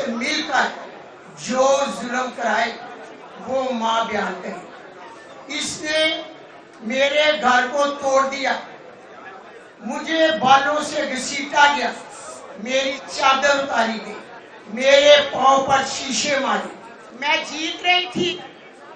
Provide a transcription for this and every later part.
مل کر جو ظلم کرائے وہ ماں بیان کرے۔ اس نے میرے گھر کو توڑ دیا، مجھے بالوں سے گھسیٹا گیا، میری چادر اتاری گئی، میرے پاؤں پر شیشے مارے۔ میں جیت رہی تھی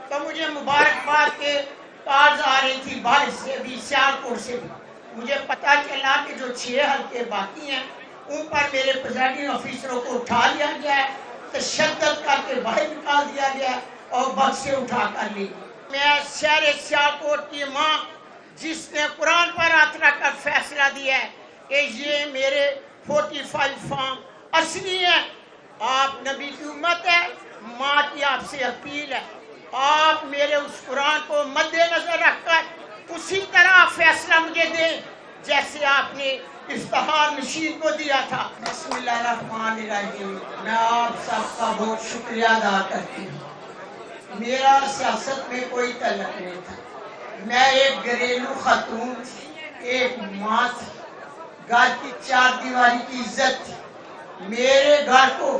تو مجھے مبارکباد کے کارڈز آ رہی تھی، باہر سے بھی سیالکوٹ سے بھی۔ مجھے پتا چلا کہ جو 6 حلقے باقی ہیں ان پر میرے پریزائڈنگ آفیسروں کو اٹھا لیا گیا ہے، تشدد کر کے باہر نکال دیا گیا اور بس سے اٹھا کر لی۔ میں شہر سیالکوٹ کی ماں جس نے قرآن پر ہاتھ رکھ کر فیصلہ دیا ہے کہ یہ میرے 45 فارم اصلی ہیں، آپ نبی کی امت ہے، ماں کی آپ سے اپیل ہے، آپ میرے اس قرآن کو مد نظر رکھ کر اسی طرح فیصلہ مجھے دیں جیسے آپ نے افتخار نشین کو دیا تھا۔ بسم اللہ الرحمن الرحیم۔ میں آپ سب کا بہت شکریہ ادا کرتی ہوں۔ میرا سیاست میں کوئی تعلق نہیں تھا، میں ایک گھریلو خاتون تھی، ایک ماں تھی، گھر کی 4 دیواری کی عزت تھی۔ میرے گھر کو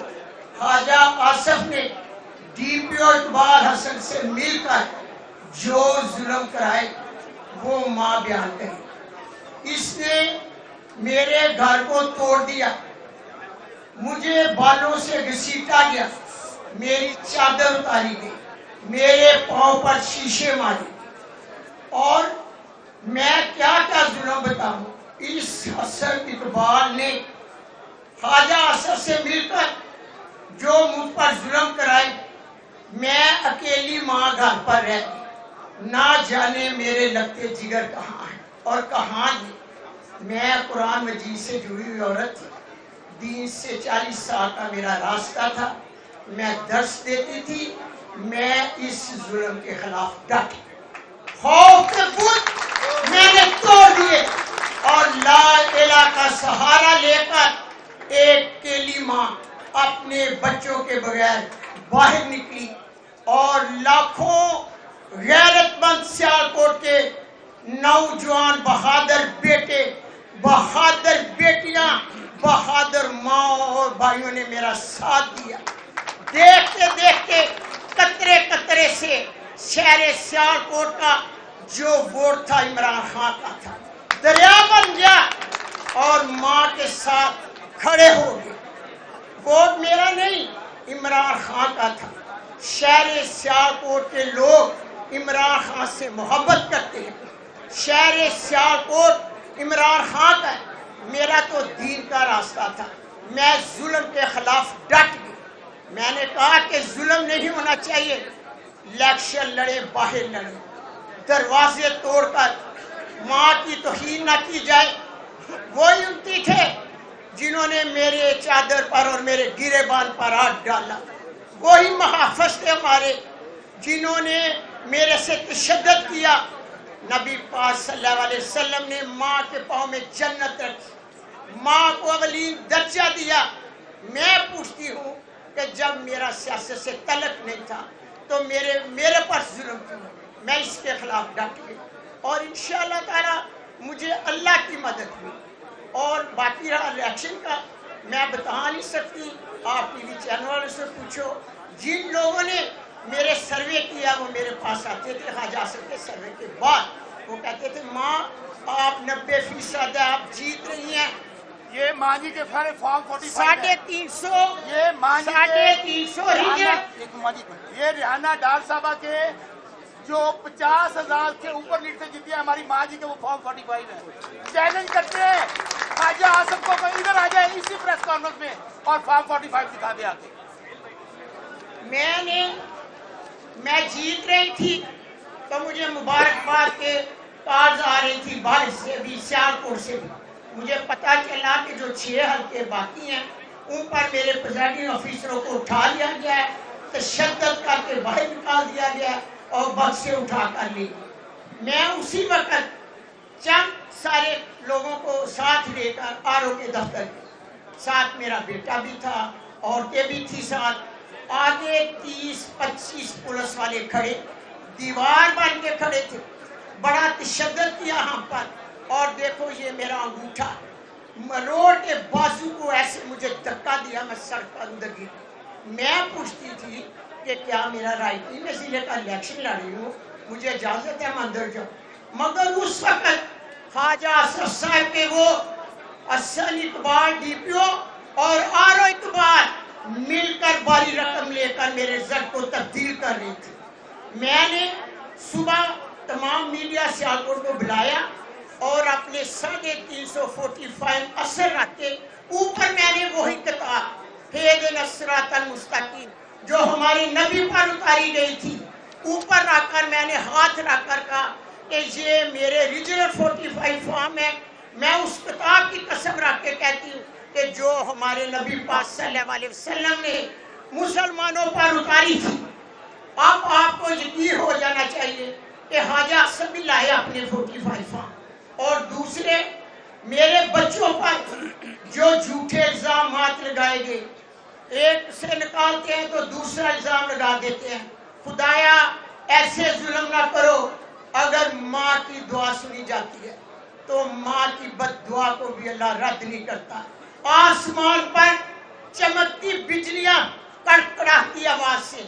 خواجہ آصف نے ڈی پی او اقبال حسن سے مل کر جو ظلم کرائے وہ ماں بیان کرے۔ اس نے میرے گھر کو توڑ دیا، مجھے بالوں سے گھسیٹا گیا، میری چادر اتاری گئی، میرے پاؤں پر شیشے مارے، اور میں کیا کیا ظلم بتاؤں۔ اس حسن اقبال نے خواجہ آصف سے مل کر جو مجھ پر ظلم کرائے، میں اکیلی ماں گھر پر رہتی، نہ جانے میرے لگتے جگر کہاں ہیں اور کہاں نہیں۔ میں قرآن مجید سے جڑی ہوئی عورت تھی، دین سے 40 سال کا میرا راستہ تھا، میں درس دیتی تھی، میں اس ظلم کے خلاف ڈٹ خوف کے بت میں نے توڑ دیے اور لا الہ کا سہارا لے کر ایک کیلی ماں اپنے بچوں کے بغیر باہر نکلی، اور لاکھوں غیرت مند سیالکوٹ کے نوجوان بہادر بیٹے، بہادر بیٹیاں، بہادر ماں اور بھائیوں نے میرا ساتھ دیا۔ دیکھتے دیکھتے قطرے قطرے سے شہر سیالکوٹ کا جو ووٹ تھا عمران خان کا تھا دریا بن گیا اور ماں کے ساتھ کھڑے ہو گئے۔ ووٹ میرا نہیں، عمران خان کا تھا۔ شہر سیالکوٹ کے لوگ عمران خان سے محبت کرتے ہیں، شہر سیالکوٹ عمران خان کا ہے، میرا تو دین کا راستہ تھا۔ میں ظلم کے خلاف ڈٹ گئی، میں نے کہا کہ ظلم نہیں ہونا چاہیے، الیکشن لڑے باہر لڑے، دروازے توڑ کر ماں کی توہین نہ کی جائے۔ وہی امتی تھے جنہوں نے میرے چادر پر اور میرے گریبان پر ہاتھ ڈالا، وہی محافظ تھے ہمارے جنہوں نے میرے سے تشدد کیا۔ نبی پاک صلی اللہ علیہ وسلم نے ماں کے پاؤں میں جنت رکھی، ماں کو اولین درجہ دیا۔ میں پوچھتی ہوں کہ جب میرا سیاست سے تعلق نہیں تھا تو میرے پر ظلم کیوں؟ میں اس کے خلاف ڈٹ گئی اور انشاءاللہ تعالی مجھے اللہ کی مدد ہوئی۔ اور باقی رہا الیکشن کا، میں بتا نہیں سکتی، آپ ٹی وی چینل والوں سے پوچھو۔ جن لوگوں نے میرے سروے کیا وہ میرے پاس آتے تھے خواجہ آصف کے سروے کے بعد، وہ کہتے تھے ماں آپ 90% آپ جیت رہی ہیں۔ یہ مانجی کے سارے فارم 45 350 یہ مانجی 350 ہی ہے۔ یہ ریحانہ ڈار صاحبہ کے جو 50,000 کے اوپر لیڈ سے جیتی ہے ہماری ماں جی کے، وہ فارم 45 ہے۔ چیلنج کرتے ہیں خواجہ آصف کو کہ ادھر آ جائے اسی پریس کانفرنس میں اور فارم 45 دکھا دے آتے۔ میں جیت رہی تھی تو مجھے مبارکباد کے کارڈز آ رہی تھی، باہر سے بھی سیالکوٹ سے بھی۔ مجھے پتا چلا کہ جو 6 حلقے باقی ہیں ان پر میرے پریزائڈنگ آفیسروں کو اٹھا لیا گیا ہے، تشدد کر کے باہر نکال دیا گیا اور بس سے اٹھا کر لی۔ میں اسی وقت چند سارے لوگوں کو ساتھ لے کر آر او کے دفتر گئی، ساتھ میرا بیٹا بھی تھا، عورتیں بھی تھی ساتھ، آگے 30-25 پولیس والے کھڑے، دیوار بن کے کھڑے تھے، بڑا تشدد کیا ہم پر۔ اور دیکھو یہ میرا انگوٹھا روڈ کے بازو کو ایسے مجھے دھکا دیا، میں سڑک پر اندر گری۔ میں پوچھتی تھی کہ کیا میرا رائٹ نہیں، میں ضلع کا الیکشن لڑ رہی ہوں، مجھے اجازت ہے میں اندر جاؤں. مگر اس وقت خواجہ اسد صاحب کے وہ حسن اقبال ڈی پی او اور آرو اقبال مل کر باری رقم لے کر میرے رزلٹ کو تبدیل کر رہی تھی. میں نے صبح تمام میڈیا سیالکوٹ کو بلایا اور اپنے 345 اثر رکھ کے اوپر میں نے وہی کتاب اہدنا الصراط المستقیم جو ہمارے نبی پر اتاری گئی تھی اوپر رکھ کر میں نے ہاتھ رکھ کر کہا کہ یہ میرے ریجنل 45 فارم ہے. میں اس کتاب کی قسم رکھ کے کہتی ہوں کہ جو ہمارے نبی پاک صلی اللہ علیہ وسلم نے مسلمانوں پر اتاری تھی. اب آپ کو یقین ہو جانا چاہیے کہ حاجہ اسد بھی لائے اپنے 45 فارم. اور دوسرے میرے بچوں پر جو جھوٹے الزامات لگائے گئے، ایک سے نکالتے ہیں تو دوسرا الزام لگا دیتے ہیں. خدایا ایسے ظلم نہ کرو. اگر ماں کی دعا سنی جاتی ہے تو ماں کی بد دعا کو بھی اللہ رد نہیں کرتا. آسمان پر چمکتی بجلیاں کڑکڑاتی آواز سے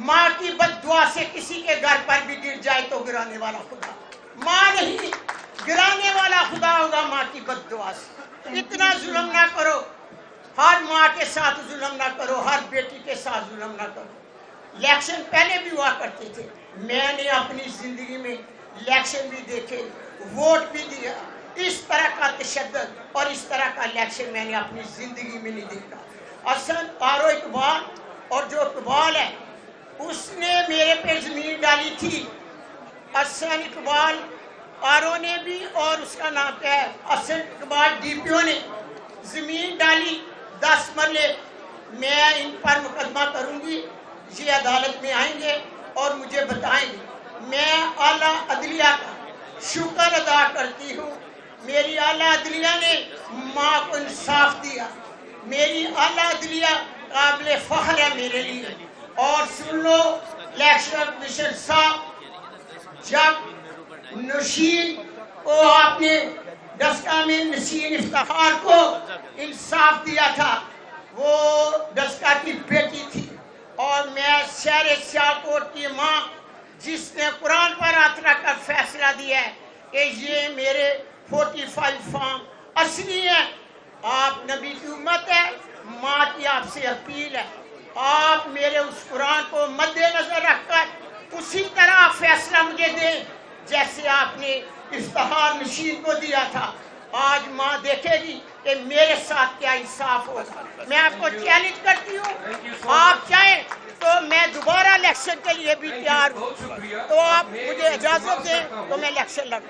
ماں کی بد دعا سے کسی کے گھر پر بھی گر جائے تو گرانے والا خدا ماں نہیں، گرانے والا خدا ہوگا ماں کی بد دعا سے. اتنا ظلم نہ کرو. ہر ماں کے ساتھ ظلم نہ کرو، ہر بیٹی کے ساتھ ظلم نہ کرو. الیکشن پہلے بھی ہوا کرتے تھے، میں نے اپنی زندگی میں الیکشن بھی دیکھے، ووٹ بھی دیا. اس طرح کا تشدد اور اس طرح کا الیکشن میں نے اپنی زندگی میں نہیں دیکھا. اسد آرو اقبال اور جو اقبال ہے اس نے میرے پہ زمین ڈالی تھی. حسن اقبال آرو نے بھی اور اس کا نام کیا ہے حسن اقبال ڈی پی او نے زمین ڈالی 10 مرلے. میں ان پر مقدمہ کروں گی، یہ عدالت میں آئیں گے اور مجھے بتائیں گے. میں اعلیٰ عدلیہ کا شکر ادا کرتی ہوں. میری اعلیٰ عدلیہ نے ماں کو انصاف دیا. میری اعلیٰ عدلیہ قابل فخر ہے میرے لیے. اور سن لو الیکشن کمیشن صاحب، جب نشین کو آپ نے ڈسکا میں نشین افتخار کو انصاف دیا تھا، وہ ڈسکا کی بیٹی تھی اور میں شہر سیالکوٹ کی ماں جس نے قرآن پر ہاتھ رکھ کر فیصلہ دیا ہے کہ یہ میرے 45 فارم اصلی ہیں. آپ نبی کی امت ہے، ماں کی آپ سے اپیل ہے، آپ میرے اس قرآن کو مد نظر رکھ کر اسی طرح فیصلہ مجھے دیں جیسے آپ نے افتخار نشین کو دیا تھا. آج ماں دیکھے گی کہ میرے ساتھ کیا انصاف ہوگا. میں آپ کو چیلنج کرتی ہوں، آپ چاہیں تو میں دوبارہ الیکشن کے لیے بھی تیار ہوں. تو آپ مجھے اجازت دیں تو میں الیکشن لڑوں.